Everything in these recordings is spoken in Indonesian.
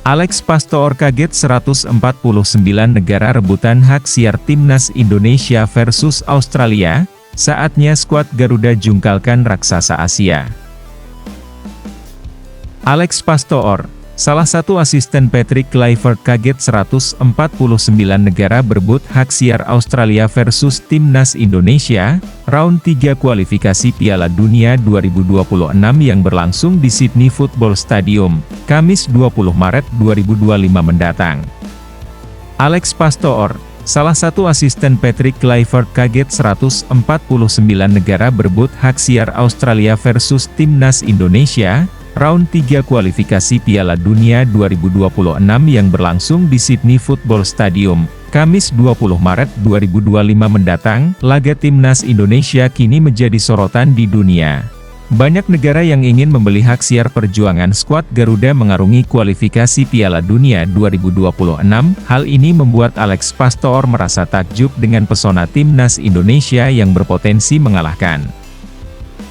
Alex Pastoor kaget 149 negara rebutan hak siar Timnas Indonesia versus Australia, saatnya skuad Garuda jungkalkan raksasa Asia. Alex Pastoor, salah satu asisten Patrick Kluivert kaget 149 negara berebut hak siar Australia versus Timnas Indonesia, round 3 kualifikasi Piala Dunia 2026 yang berlangsung di Sydney Football Stadium, Kamis 20 Maret 2025 mendatang. Alex Pastoor, salah satu asisten Patrick Kluivert kaget 149 negara berebut hak siar Australia versus Timnas Indonesia, round 3 kualifikasi Piala Dunia 2026 yang berlangsung di Sydney Football Stadium, Kamis 20 Maret 2025 mendatang. Laga Timnas Indonesia kini menjadi sorotan di dunia. Banyak negara yang ingin membeli hak siar perjuangan skuad Garuda mengarungi kualifikasi Piala Dunia 2026. Hal ini membuat Alex Pastoor merasa takjub dengan pesona Timnas Indonesia yang berpotensi mengalahkan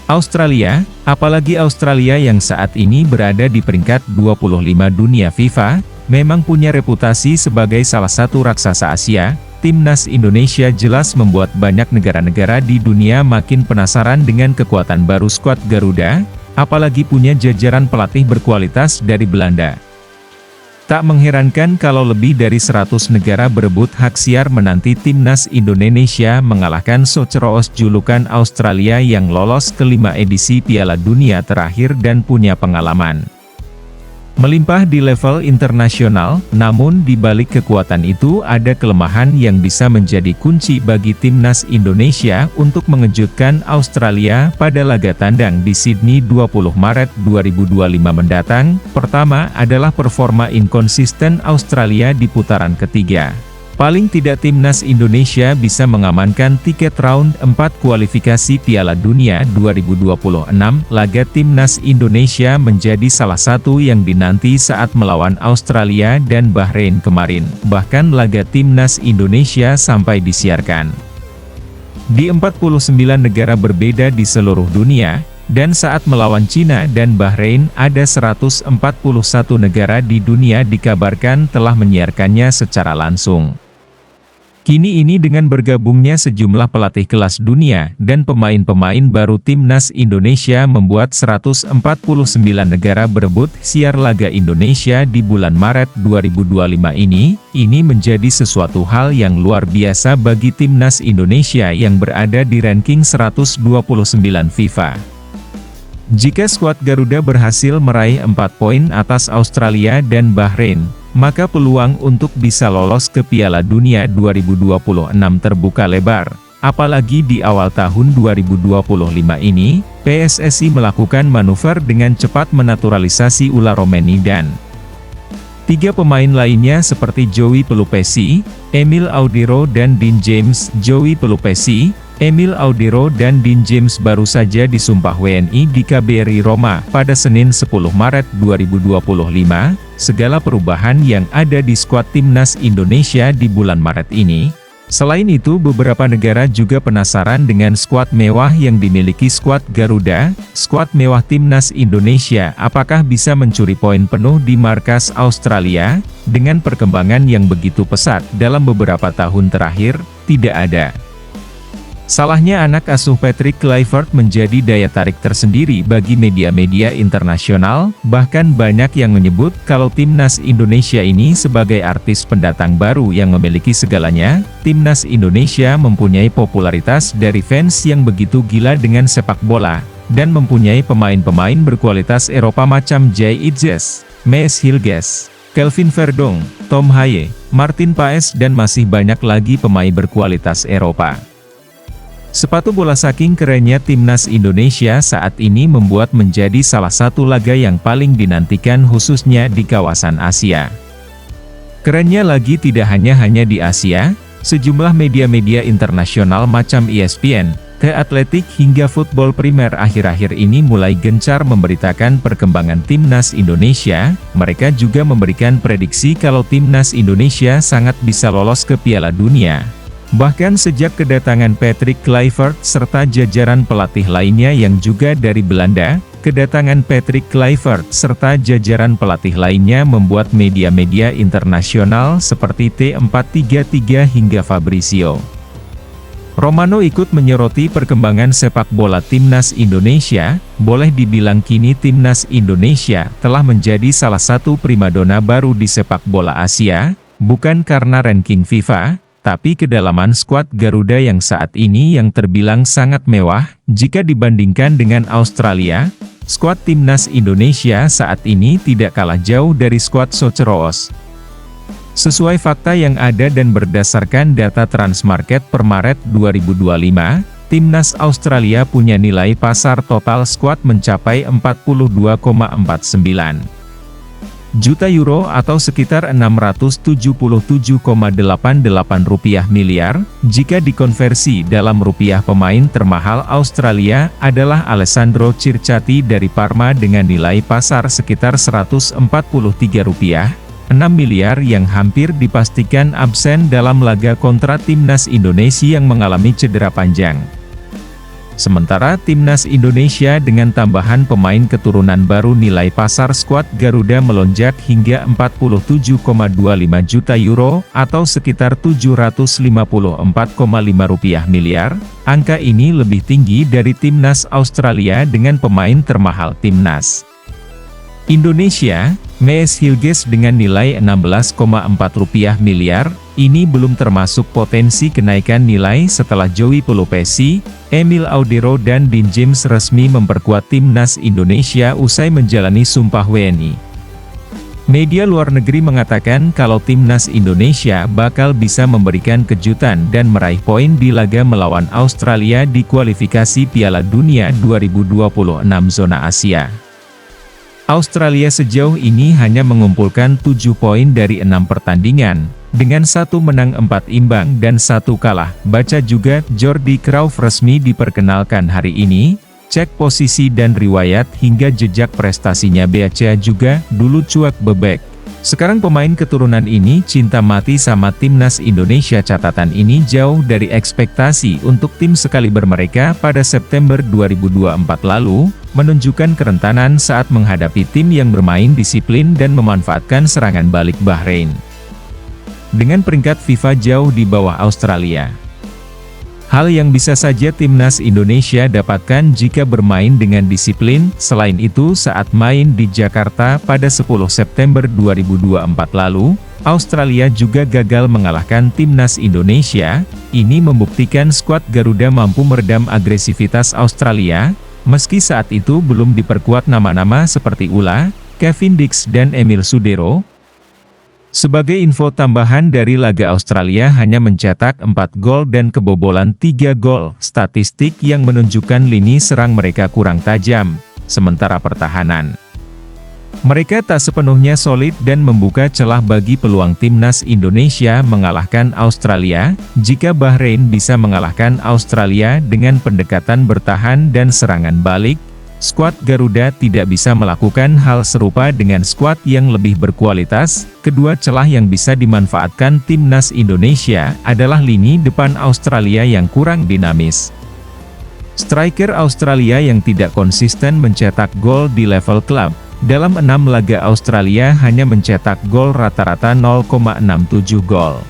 Australia, apalagi Australia yang saat ini berada di peringkat 25 dunia FIFA, memang punya reputasi sebagai salah satu raksasa Asia. Timnas Indonesia jelas membuat banyak negara-negara di dunia makin penasaran dengan kekuatan baru skuad Garuda, apalagi punya jajaran pelatih berkualitas dari Belanda. Tak mengherankan kalau lebih dari 100 negara berebut hak siar menanti Timnas Indonesia mengalahkan Soceroos julukan Australia yang lolos ke 5 edisi Piala Dunia terakhir dan punya pengalaman melimpah di level internasional. Namun di balik kekuatan itu ada kelemahan yang bisa menjadi kunci bagi Timnas Indonesia untuk mengejutkan Australia pada laga tandang di Sydney 20 Maret 2025 mendatang. Pertama adalah performa inkonsisten Australia di putaran ketiga. Paling tidak Timnas Indonesia bisa mengamankan tiket round 4 kualifikasi Piala Dunia 2026. Laga Timnas Indonesia menjadi salah satu yang dinanti saat melawan Australia dan Bahrain kemarin. Bahkan laga Timnas Indonesia sampai disiarkan di 49 negara berbeda di seluruh dunia, dan saat melawan Cina dan Bahrain ada 141 negara di dunia dikabarkan telah menyiarkannya secara langsung. Kini ini dengan bergabungnya sejumlah pelatih kelas dunia dan pemain-pemain baru Timnas Indonesia membuat 149 negara berebut siar laga Indonesia di bulan Maret 2025 ini menjadi sesuatu hal yang luar biasa bagi Timnas Indonesia yang berada di ranking 129 FIFA. Jika skuad Garuda berhasil meraih 4 poin atas Australia dan Bahrain, maka peluang untuk bisa lolos ke Piala Dunia 2026 terbuka lebar. Apalagi di awal tahun 2025 ini, PSSI melakukan manuver dengan cepat menaturalisasi Ular Romeni dan 3 pemain lainnya seperti Joey Pelupesi, Emil Audero dan Dean James. Joey Pelupesi, Emil Audero dan Dean James baru saja disumpah WNI di KBRI Roma pada Senin 10 Maret 2025. Segala perubahan yang ada di skuad Timnas Indonesia di bulan Maret ini. Selain itu beberapa negara juga penasaran dengan skuad mewah yang dimiliki skuad Garuda. Skuad mewah Timnas Indonesia apakah bisa mencuri poin penuh di markas Australia? Dengan perkembangan yang begitu pesat dalam beberapa tahun terakhir, tidak ada salahnya anak asuh Patrick Kluivert menjadi daya tarik tersendiri bagi media-media internasional. Bahkan banyak yang menyebut kalau Timnas Indonesia ini sebagai artis pendatang baru yang memiliki segalanya. Timnas Indonesia mempunyai popularitas dari fans yang begitu gila dengan sepak bola, dan mempunyai pemain-pemain berkualitas Eropa macam Jay Itzes, Mees Hilges, Kelvin Verdong, Tom Haye, Martin Paes dan masih banyak lagi pemain berkualitas Eropa. Sepatu bola saking kerennya Timnas Indonesia saat ini membuat menjadi salah satu laga yang paling dinantikan khususnya di kawasan Asia. Kerennya lagi tidak hanya di Asia, sejumlah media-media internasional macam ESPN, The Athletic hingga Football Premier akhir-akhir ini mulai gencar memberitakan perkembangan Timnas Indonesia. Mereka juga memberikan prediksi kalau Timnas Indonesia sangat bisa lolos ke Piala Dunia. Bahkan sejak kedatangan Patrick Kluivert serta jajaran pelatih lainnya yang juga dari Belanda, Kedatangan Patrick Kluivert serta jajaran pelatih lainnya membuat media-media internasional seperti T433 hingga Fabrizio Romano ikut menyoroti perkembangan sepak bola timnas Indonesia. Boleh dibilang kini timnas Indonesia telah menjadi salah satu primadona baru di sepak bola Asia, bukan karena ranking FIFA, tapi kedalaman skuad Garuda yang saat ini yang terbilang sangat mewah, jika dibandingkan dengan Australia. Skuad timnas Indonesia saat ini tidak kalah jauh dari skuad Soceroos. Sesuai fakta yang ada dan berdasarkan data Transmarket per Maret 2025, timnas Australia punya nilai pasar total skuad mencapai 42,49 juta euro atau sekitar 677,88 miliar. Jika dikonversi dalam rupiah, pemain termahal Australia adalah Alessandro Circati dari Parma dengan nilai pasar sekitar 143 rupiah, 6 miliar yang hampir dipastikan absen dalam laga kontra timnas Indonesia yang mengalami cedera panjang. Sementara timnas Indonesia dengan tambahan pemain keturunan baru, nilai pasar skuad Garuda melonjak hingga 47,25 juta euro atau sekitar 754,5 rupiah miliar. Angka ini lebih tinggi dari timnas Australia dengan pemain termahal timnas Indonesia, Mees Hilges dengan nilai 16,4 rupiah miliar. Ini belum termasuk potensi kenaikan nilai setelah Joey Pelopesi, Emil Audero dan Dean James resmi memperkuat timnas Indonesia usai menjalani Sumpah WNI. Media luar negeri mengatakan kalau timnas Indonesia bakal bisa memberikan kejutan dan meraih poin di laga melawan Australia di kualifikasi Piala Dunia 2026 zona Asia. Australia sejauh ini hanya mengumpulkan 7 poin dari 6 pertandingan, dengan 1 menang 4 imbang dan 1 kalah. Baca juga, Jordi Cruyff resmi diperkenalkan hari ini. Cek posisi dan riwayat hingga jejak prestasinya. Baca juga, dulu cuek bebek. Sekarang pemain keturunan ini cinta mati sama timnas Indonesia. Catatan ini jauh dari ekspektasi untuk tim sekaliber mereka pada September 2024 lalu, menunjukkan kerentanan saat menghadapi tim yang bermain disiplin dan memanfaatkan serangan balik Bahrain. Dengan peringkat FIFA jauh di bawah Australia. Hal yang bisa saja timnas Indonesia dapatkan jika bermain dengan disiplin. Selain itu, saat main di Jakarta pada 10 September 2024 lalu, Australia juga gagal mengalahkan timnas Indonesia. Ini membuktikan skuad Garuda mampu meredam agresivitas Australia, meski saat itu belum diperkuat nama-nama seperti Ula, Kevin Dix dan Emil Sudero. Sebagai info tambahan dari laga, Australia hanya mencetak 4 gol dan kebobolan 3 gol, statistik yang menunjukkan lini serang mereka kurang tajam, sementara pertahanan mereka tak sepenuhnya solid dan membuka celah bagi peluang timnas Indonesia mengalahkan Australia. Jika Bahrain bisa mengalahkan Australia dengan pendekatan bertahan dan serangan balik, skuad Garuda tidak bisa melakukan hal serupa dengan skuad yang lebih berkualitas. Kedua celah yang bisa dimanfaatkan timnas Indonesia adalah lini depan Australia yang kurang dinamis. Striker Australia yang tidak konsisten mencetak gol di level klub. Dalam 6 laga Australia hanya mencetak gol rata-rata 0,67 gol.